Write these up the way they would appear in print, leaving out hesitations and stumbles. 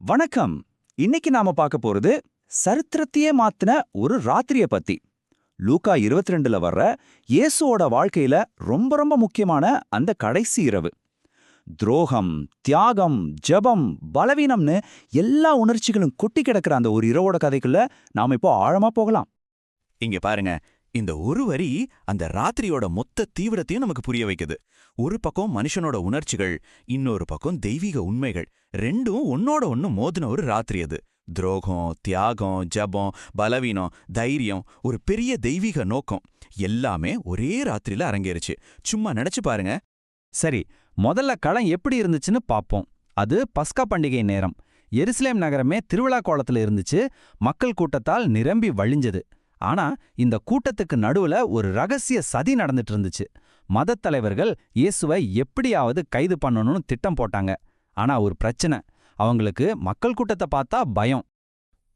வணக்கம். இன்னைக்கு நாம பார்க்க போறது சரித்திரத்தையே மாத்தின ஒரு ராத்திரிய பத்தி. லூக்கா 22ல வர்ற இயேசுவோட வாழ்க்கையில ரொம்ப ரொம்ப முக்கியமான அந்த கடைசி இரவு. துரோகம், தியாகம், ஜெபம், பலவீனம்னு எல்லா உணர்ச்சிகளும் கொட்டி கிடக்கிற அந்த ஒரு இரவோட கதைக்குள்ள நாம இப்போ ஆழமா போகலாம். இங்க பாருங்க, இந்த ஒரு வரி அந்த ராத்திரியோட மொத்த தீவிரத்தையும் நமக்கு புரிய வைக்குது. ஒரு பக்கம் மனுஷனோட உணர்ச்சிகள், இன்னொரு பக்கம் தெய்வீக உண்மைகள், ரெண்டும் ஒன்னோட ஒன்னு மோதின ஒரு ராத்திரி அது. துரோகம், தியாகம், ஜபம், பலவீனம், தைரியம், ஒரு பெரிய தெய்வீக நோக்கம் எல்லாமே ஒரே ராத்திரியில அரங்கேறுச்சு. சும்மா நினைச்சு பாருங்க. சரி, முதல்ல களம் எப்படி இருந்துச்சுன்னு பாப்போம். அது பஸ்கா பண்டிகை நேரம். எருசலேம் நகரமே திருவிழா கோலத்துல இருந்துச்சு. மக்கள் கூட்டத்தால் நிரம்பி வழிஞ்சது. ஆனா இந்த கூட்டத்துக்கு நடுவுல ஒரு ரகசிய சதி நடந்துட்டு இருந்துச்சு. மதத் தலைவர்கள் இயேசுவை எப்படியாவது கைது பண்ணணும்னு திட்டம் போட்டாங்க. ஆனா ஒரு பிரச்சனை, அவங்களுக்கு மக்கள் கூட்டத்தை பார்த்தா பயம்.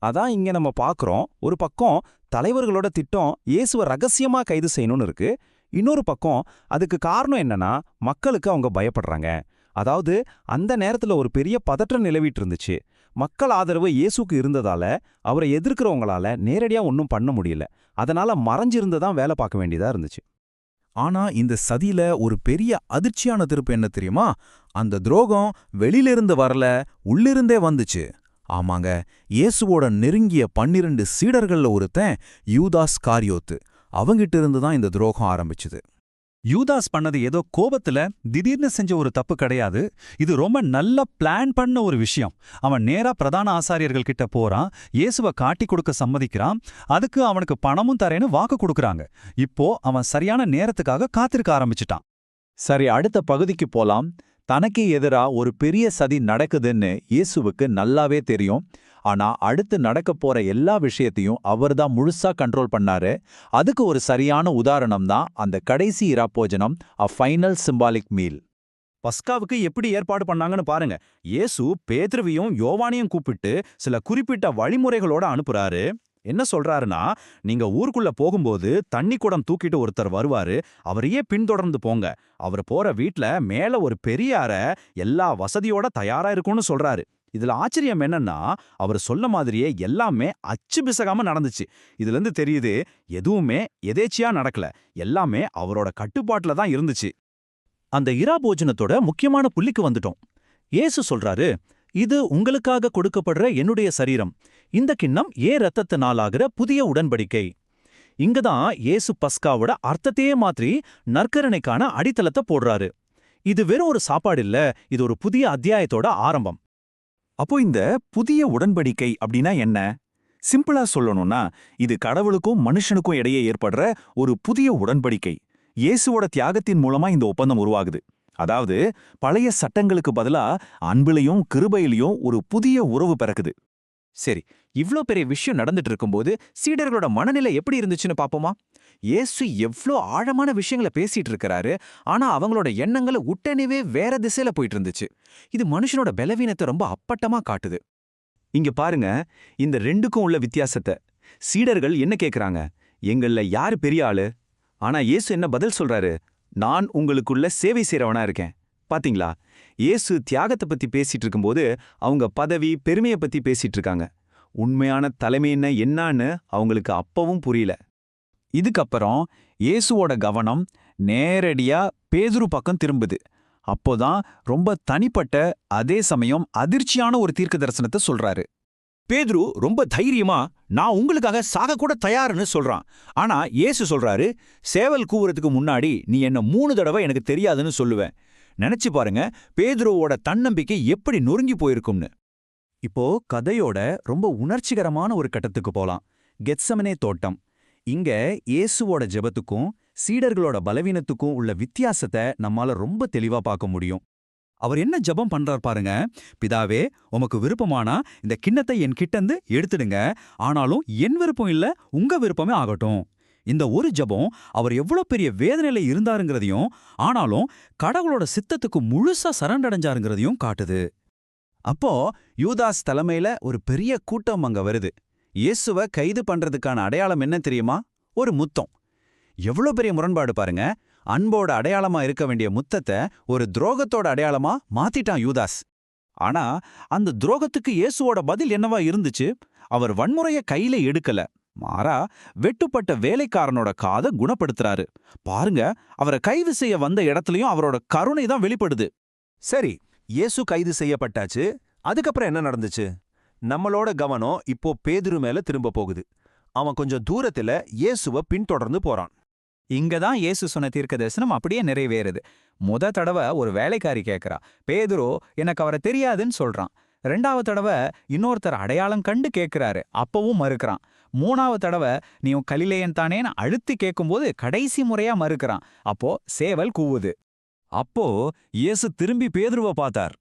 அதான் இங்க நம்ம பார்க்கறோம். ஒரு பக்கம் தலைவர்களோட திட்டம் இயேசுவை ரகசியமா கைது செய்யணும்னு இருக்கு. இன்னொரு பக்கம் அதுக்கு காரணம் என்னன்னா, மக்களுக்கு அவங்க பயப்படுறாங்க. அதாவது அந்த நேரத்துல ஒரு பெரிய பதற்றம் நிலவிட்டு இருந்துச்சு. மக்கள் ஆதரவு இயேசுக்கு இருந்ததால அவரை எதிர்க்கிறவங்களால நேரடியா ஒன்றும் பண்ண முடியல. அதனால மறைஞ்சிருந்துதான் வேலை பார்க்க வேண்டியதா இருந்துச்சு. ஆனா இந்த சதியில ஒரு பெரிய அதிர்ச்சியான திருப்பு என்ன தெரியுமா? அந்த துரோகம் வெளியிலிருந்து வரல, உள்ளிருந்தே வந்துச்சு. ஆமாங்க, இயேசுவோட நெருங்கிய 12 சீடர்கள்ல ஒருத்தன் யூதாஸ் காரியோத்து. அவங்கிட்ட இருந்து தான் இந்த துரோகம் ஆரம்பிச்சுது. யூதாஸ் பண்ணது ஏதோ கோபத்துல திடீர்னு செஞ்ச ஒரு தப்பு கிடையாது. இது ரொம்ப நல்ல பிளான் பண்ண ஒரு விஷயம். அவன் நேரா பிரதான ஆசாரியர்கள் கிட்ட போறான், இயேசுவை காட்டி கொடுக்க சம்மதிக்கிறான். அதுக்கு அவனுக்கு பணமும் தரேன்னு வாக்கு கொடுக்கறாங்க. இப்போ அவன் சரியான நேரத்துக்காக காத்திருக்க ஆரம்பிச்சிட்டான். சரி, அடுத்த பகுதிக்கு போலாம். தனக்கு எதிரா ஒரு பெரிய சதி நடக்குதுன்னு இயேசுவுக்கு நல்லாவே தெரியும். ஆனா அடுத்து நடக்க போற எல்லா விஷயத்தையும் அவர்தான் முழுசா கண்ட்ரோல் பண்ணாரு. அதுக்கு ஒரு சரியான உதாரணம் தான் அந்த கடைசி இராப்போஜனம், a final symbolic meal. பஸ்காவுக்கு எப்படி ஏற்பாடு பண்ணாங்கன்னு பாருங்க. இயேசு பேதுருவையும் யோவானையும் கூப்பிட்டு சில குறிப்பிட்ட வழிமுறைகளோட அனுப்புறாரு. என்ன சொல்றாருன்னா, நீங்க ஊருக்குள்ள போகும்போது தண்ணி குடம் தூக்கிட்டு ஒருத்தர் வருவாரு, அவரையே பின்தொடர்ந்து போங்க. அவர் போற வீட்ல மேல ஒரு பெரிய அறை எல்லா வசதியோட தயாரா இருக்கும்னு சொல்றாரு. இதுல ஆச்சரியம் என்னன்னா, அவர் சொல்ல மாதிரியே எல்லாமே அச்சு பிசகாம நடந்துச்சு. இதுல இருந்து தெரியுது, எதுவுமே எதேச்சியா நடக்கல, எல்லாமே அவரோட கட்டுப்பாட்டுல தான் இருந்துச்சு. அந்த இராபோஜனத்தோட முக்கியமான புள்ளிக்கு வந்துட்டோம். இயேசு சொல்றாரு, இது உங்களுக்காக கொடுக்கப்படுற என்னுடைய சரீரம். இந்த கிண்ணம் ஏன் இரத்தத்தினாலாகிற புதிய உடன்படிக்கை. இங்கதான் இயேசு பஸ்காவோட அர்த்தத்தையே மாற்றி நற்கரணைக்கான அடித்தளத்தை போடுறாரு. இது வெறும் ஒரு சாப்பாடு இல்ல, இது ஒரு புதிய அத்தியாயத்தோட ஆரம்பம். அப்போ இந்த புதிய உடன்படிக்கை அப்படின்னா என்ன? சிம்பிளா சொல்லணும்னா, இது கடவுளுக்கும் மனுஷனுக்கும் இடையே ஏற்படுற ஒரு புதிய உடன்படிக்கை. இயேசுவோட தியாகத்தின் மூலமா இந்த ஒப்பந்தம் உருவாகுது. அதாவது பழைய சட்டங்களுக்கு பதிலா அன்பிலையும் கிருபையிலையும் ஒரு புதிய உறவு பிறக்குது. சரி, இவ்ளோ பெரிய விஷயம் நடந்துட்டு இருக்கும்போது சீடர்களோட மனநிலை எப்படி இருந்துச்சுன்னு பாப்போமா? இயேசு எவ்ளோ ஆழமான விஷயங்களை பேசிட்டு இருக்கிறாரு, ஆனா அவங்களோட எண்ணங்களை உடனேவே வேற திசையில போயிட்டு இருந்துச்சு. இது மனுஷனோட பலவீனத்தை ரொம்ப அப்பட்டமா காட்டுது. இங்க பாருங்க இந்த ரெண்டுக்கும் உள்ள வித்தியாசத்தை. சீடர்கள் என்ன கேக்குறாங்க? எங்கள்ல யாரு பெரிய ஆளு? ஆனா இயேசு என்ன பதில் சொல்றாரு? நான் உங்களுக்குள்ள சேவை செய்றவனா இருக்கேன். பாத்தீங்களா? இயேசு தியாகத்தை பத்தி பேசிட்டு இருக்கும்போது அவங்க பதவி, பெருமையை பத்தி பேசிட்டு இருக்காங்க. உண்மையான தலைமை என்னன்னு அவங்களுக்கு அப்பவும் புரியல. இதுக்கப்புறம் இயேசுவோட கவனம் நேரடியா பேதுரு பக்கம் திரும்புது. அப்போதான் ரொம்ப தனிப்பட்ட, அதே சமயம் அதிர்ச்சியான ஒரு தீர்க்க தரிசனத்தை சொல்றாரு. பேதுரு ரொம்ப தைரியமா, நான் உங்களுக்காக சாக கூட தயாருன்னு சொல்றான். ஆனா இயேசு சொல்றாரு, சேவல் கூவுறதுக்கு முன்னாடி நீ என்ன 3 தடவை எனக்கு தெரியாதுன்னு சொல்லுவேன். நினைச்சு பாருங்க, பேதுருவோட தன்னம்பிக்கை எப்படி நொறுங்கி போயிருக்கும்னு. இப்போ கதையோட ரொம்ப உணர்ச்சிகரமான ஒரு கட்டத்துக்கு போலாம். கெத்சமனே தோட்டம். இங்க இயேசுவோட ஜெபத்துக்கும் சீடர்களோட பலவீனத்துக்கும் உள்ள வித்தியாசத்தை நம்மால ரொம்ப தெளிவா பார்க்க முடியும். அவர் என்ன ஜெபம் பண்றார் பாருங்க. பிதாவே, உமக்கு விருப்பமானா இந்த கிண்ணத்தை என் கிட்டந்து எடுத்துடுங்க. ஆனாலும் என் விருப்பம் இல்ல, உங்க விருப்பமே ஆகட்டும். இந்த ஒரு ஜெபம் அவர் எவ்வளவு பெரிய வேதனையில இருந்தாருங்கிறதையும், ஆனாலும் கடவுளோட சித்தத்துக்கு முழுசா சரண்டடைஞ்சாருங்கிறதையும் காட்டுது. அப்போ யூதாஸ் தலைமையில ஒரு பெரிய கூட்டம் அங்க வருது. இயேசுவை கைது பண்றதுக்கான அடையாளம் என்ன தெரியுமா? ஒரு முத்தம். எவ்வளோ பெரிய முரண்பாடு பாருங்க. அன்போட அடையாளமா இருக்க வேண்டிய முத்தத்தை ஒரு துரோகத்தோட அடையாளமா மாத்திட்டான் யூதாஸ். ஆனா அந்த துரோகத்துக்கு இயேசுவோட பதில் என்னவா இருந்துச்சு? அவர் வன்முறைய கையில எடுக்கல, மாறா வெட்டுப்பட்ட வேலைக்காரனோட காதை குணப்படுத்துறாரு. பாருங்க, அவரை கைது செய்ய வந்த இடத்துலயும் அவரோட கருணை தான் வெளிப்படுது. சரி, இயேசு கைது செய்யப்பட்டாச்சு. அதுக்கப்புறம் என்ன நடந்துச்சு? நம்மளோட கவனம் இப்போ பேதுரு மேல திரும்ப போகுது. அவன் கொஞ்சம் தூரத்துல இயேசுவ பின்தொடர்ந்து போறான். இங்கதான் இயேசு சொன்ன தீர்க்க தரிசனம் அப்படியே நிறைவேறுது. தடவை ஒரு வேலைக்காரி கேட்கறா, பேதுரு எனக்கு அவரை தெரியாதுன்னு சொல்றான். 2வது தடவை இன்னொருத்தர் அடையாளம் கண்டு கேட்கிறாரு, அப்பவும் மறுக்கிறான். 3வது தடவை நீயும் கலிலேயன் தானேன்னு அழுத்தி கேட்கும்போது கடைசி முறையா மறுக்கிறான். அப்போ சேவல் கூவுது. அப்போ இயேசு திரும்பி பேதுருவ பார்த்தார்.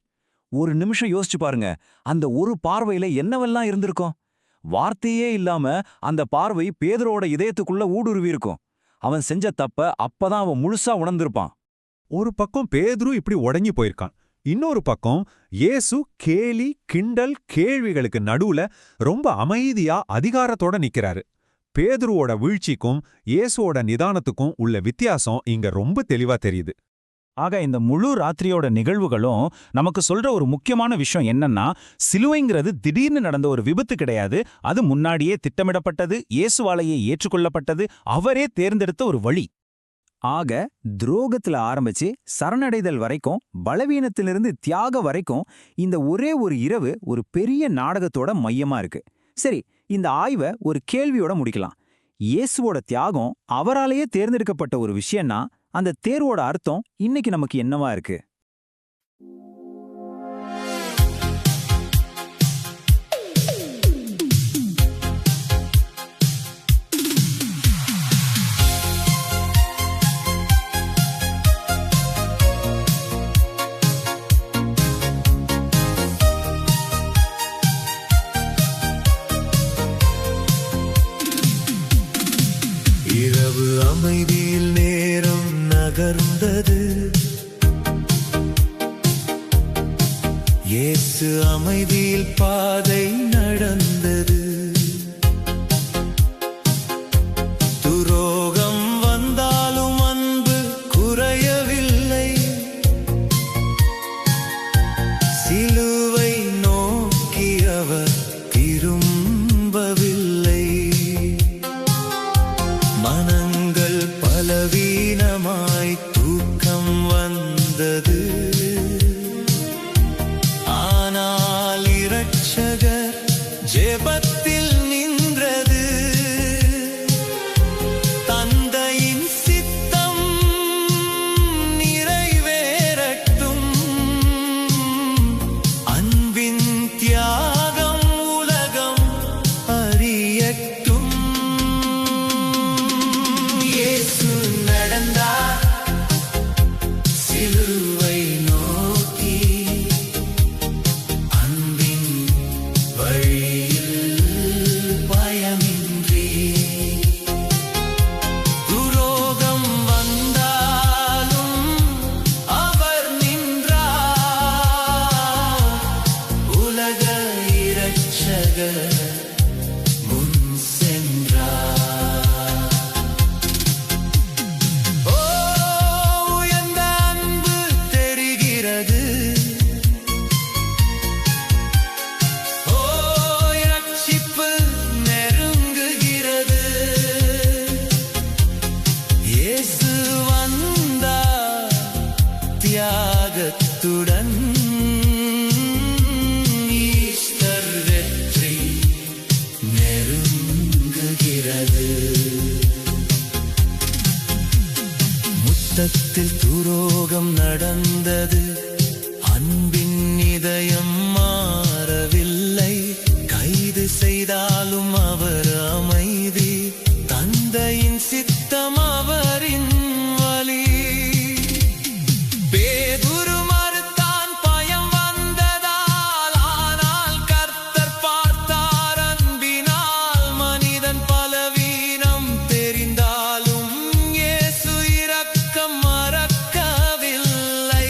ஒரு நிமிஷம் யோசிச்சு பாருங்க, அந்த ஒரு பார்வையில என்னவெல்லாம் இருந்திருக்கும். வார்த்தையே இல்லாம அந்த பார்வை பேதுருவோட இதயத்துக்குள்ள ஊடுருவி இருக்கும். அவன் செஞ்ச தப்ப அப்பதான் அவன் முழுசா உணர்ந்திருப்பான். ஒரு பக்கம் பேதுரு இப்படி உடங்கி போயிருக்கான், இன்னொரு பக்கம் இயேசு கேலி கிண்டல் கேள்விகளுக்கு நடுவுல ரொம்ப அமைதியா அதிகாரத்தோட நிக்கிறாரு. பேதுருவோட வீழ்ச்சிக்கும் இயேசுவோட நிதானத்துக்கும் உள்ள வித்தியாசம் இங்க ரொம்ப தெளிவா தெரியுது. ஆக இந்த முழு ராத்திரியோட நிகழ்வுகளும் நமக்கு சொல்ற ஒரு முக்கியமான விஷயம் என்னன்னா, சிலுவைங்கிறது திடீர்னு நடந்த ஒரு விபத்து கிடையாது. அது முன்னாடியே திட்டமிடப்பட்டது, இயேசுவாலேயே ஏற்றுக்கொள்ளப்பட்டது, அவரே தேர்ந்தெடுத்த ஒரு வழி. ஆக துரோகத்துல ஆரம்பிச்சு சரணடைதல் வரைக்கும், பலவீனத்திலிருந்து தியாக வரைக்கும் இந்த ஒரே ஒரு இரவு ஒரு பெரிய நாடகத்தோட மையமா இருக்கு. சரி, இந்த ஆய்வை ஒரு கேள்வியோட முடிக்கலாம். இயேசுவோட தியாகம் அவராலேயே தேர்ந்தெடுக்கப்பட்ட ஒரு விஷயம்னா, அந்த தேர்வோட அர்த்தம் இன்னைக்கு நமக்கு என்னவா இருக்கு? இரவு அமைதியில் நேரம் நகர்ந்தது. இயேசு அமைதியில் பாதை நடந்தது. துரோகம் வந்தாலும் அன்பு குறையவில்லை. சிலுவை நோக்கி அவர் திரும்பவில்லை. மனங்கள் பலவீனமாய் தூக்கம் வந்தது. ஆனால் இரட்சகர் ஜெபத்தில் நின்றது. தந்தையின் சித்தம் நிறைவேறட்டும். அன்பின் தியாகம் உலகம் அறியட்டும். இயேசு நடந்தார் சிலுவை நோக்கி. அன்பின் வழியில் பயமின்றி. துரோகம் வந்தாலும் அவர் நின்றார். உலக இரட்சகர் முன் சென்றார். ஓ, உயர்ந்த அன்பு தெரிகிறது. ஓ, இரட்சிப்பு நெருங்குகிறது. இயேசு வந்தார் தியாகத்துடன். ஈஸ்டர் வெற்றி நெருங்குகிறது. முத்தத்தில் துரோகம் நடந்தது. அன்பின் இதயம் மாறவில்லை. கைது செய்தாலும் அவர் அமைதி. தந்தையின் சித்தம் அவரின் வழி. பேதுரு மறுத்தான் பயம் வந்ததால். ஆனால் கர்த்தர் பார்த்தார் அன்பினால். மனிதன் பலவீனம் தெரிந்தாலும் இயேசு இரக்கம் மறக்கவில்லை.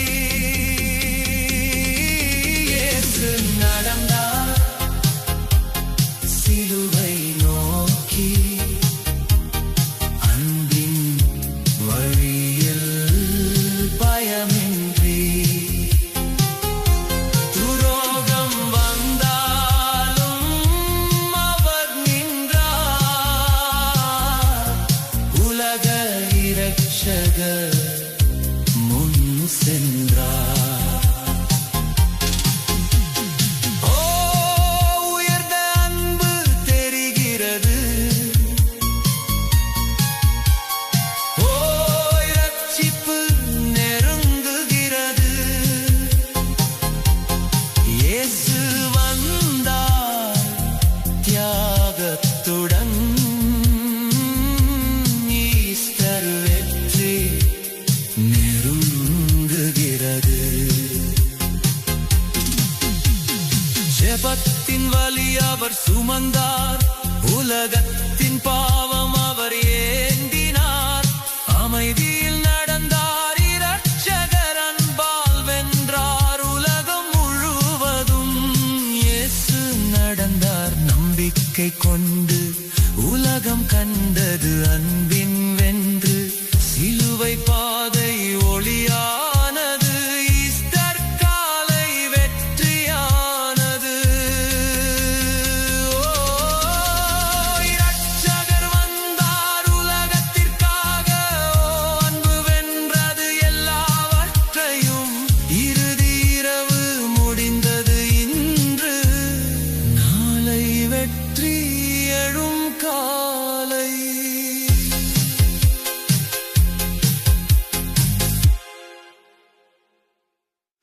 பலி அவர் சுமந்தார், உலகத்தின் பாவம் அவர் ஏந்தினார், அமைதியில் நடந்தார், இரட்சகர் அன்பால் வென்றார் உலகம் முழுவதும். இயேசு நடந்தார் நம்பிக்கை கொண்டு, உலகம் கண்டது அன்பின் வென்று, சிலுவை பாதை ஒளியானது, ஈஸ்டர் காலை வெற்றியானது. இரட்சகர் வந்தார் உலகத்திற்காக, அன்பு வென்றது எல்லாவற்றையும், இறுதி இரவு முடிந்தது இன்று, நாளை வெற்றி எழும் காலம்.